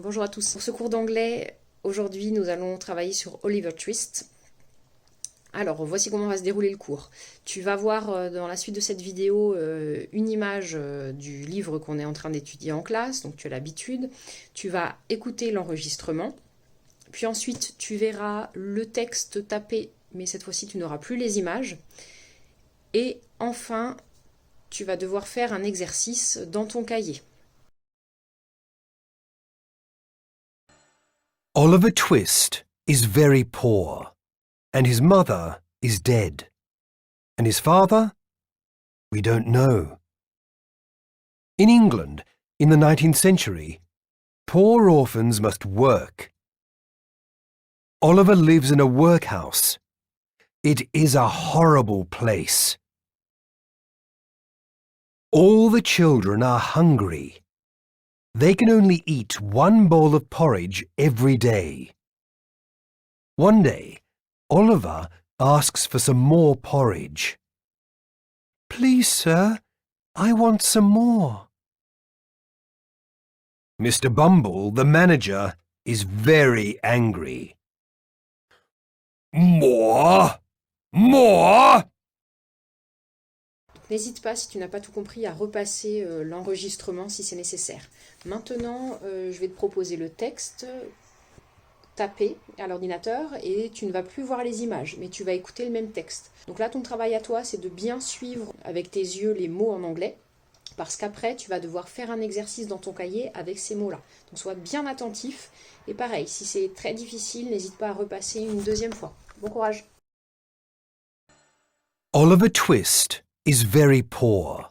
Bonjour à tous. Pour ce cours d'anglais, aujourd'hui nous allons travailler sur Oliver Twist. Alors voici comment va se dérouler le cours. Tu vas voir dans la suite de cette vidéo une image du livre qu'on est en train d'étudier en classe, donc tu as l'habitude. Tu vas écouter l'enregistrement, puis ensuite tu verras le texte tapé, mais cette fois-ci tu n'auras plus les images. Et enfin, tu vas devoir faire un exercice dans ton cahier. Oliver Twist is very poor, and his mother is dead. And his father? We don't know. In England, in the 19th century, poor orphans must work. Oliver lives in a workhouse. It is a horrible place. All the children are hungry. They can only eat one bowl of porridge every day. One day, Oliver asks for some more porridge. Please, sir, I want some more. Mr. Bumble, the manager, is very angry. More! More! N'hésite pas, si tu n'as pas tout compris, à repasser l'enregistrement si c'est nécessaire. Maintenant, je vais te proposer le texte tapé à l'ordinateur et tu ne vas plus voir les images, mais tu vas écouter le même texte. Donc là, ton travail à toi, c'est de bien suivre avec tes yeux les mots en anglais, parce qu'après, tu vas devoir faire un exercice dans ton cahier avec ces mots-là. Donc sois bien attentif. Et pareil, si c'est très difficile, n'hésite pas à repasser une deuxième fois. Bon courage! Oliver Twist is very poor,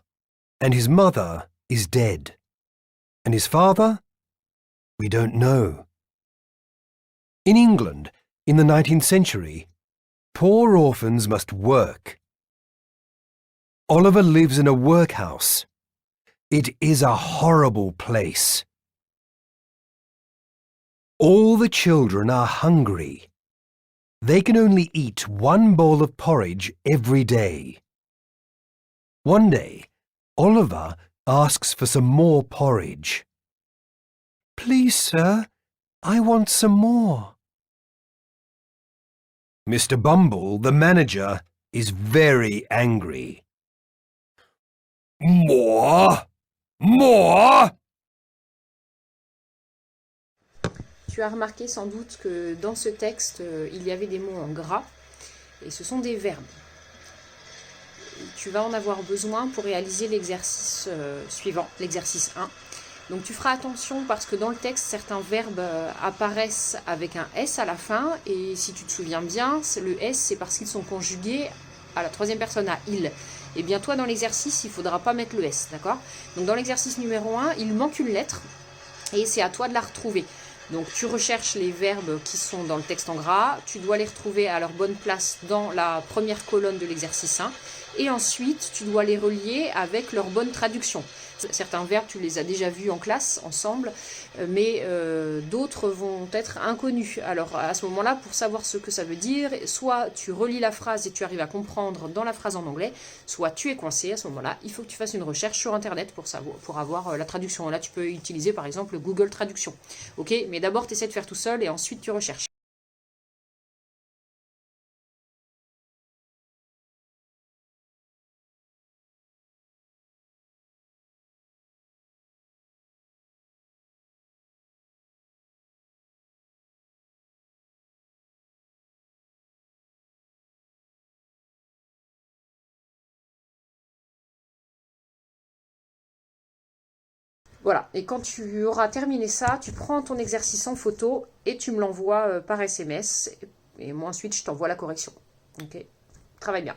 and his mother is dead. And his father? We don't know. In England, in the 19th century, poor orphans must work. Oliver lives in a workhouse. It is a horrible place. All the children are hungry. They can only eat one bowl of porridge every day. One day, Oliver asks for some more porridge. Please, sir, I want some more. Mr. Bumble, the manager, is very angry. More! More! Tu as remarqué sans doute que dans ce texte, il y avait des mots en gras, et ce sont des verbes. Tu vas en avoir besoin pour réaliser l'exercice suivant, l'exercice 1. Donc tu feras attention parce que dans le texte, certains verbes apparaissent avec un S à la fin, et si tu te souviens bien, le S c'est parce qu'ils sont conjugués à la troisième personne, à il. Et bien toi dans l'exercice, il ne faudra pas mettre le S, d'accord? Donc dans l'exercice numéro 1, il manque une lettre, et c'est à toi de la retrouver. Donc tu recherches les verbes qui sont dans le texte en gras, tu dois les retrouver à leur bonne place dans la première colonne de l'exercice 1, et ensuite tu dois les relier avec leur bonne traduction. Certains verbes, tu les as déjà vus en classe ensemble, mais d'autres vont être inconnus. Alors à ce moment-là, pour savoir ce que ça veut dire, soit tu relis la phrase et tu arrives à comprendre dans la phrase en anglais, soit tu es coincé. À ce moment-là, il faut que tu fasses une recherche sur Internet pour avoir la traduction. Là, tu peux utiliser par exemple Google Traduction. Ok, mais d'abord, tu essaies de faire tout seul et ensuite tu recherches. Voilà, et quand tu auras terminé ça, tu prends ton exercice en photo et tu me l'envoies par SMS. Et moi ensuite, je t'envoie la correction. Ok, travaille bien.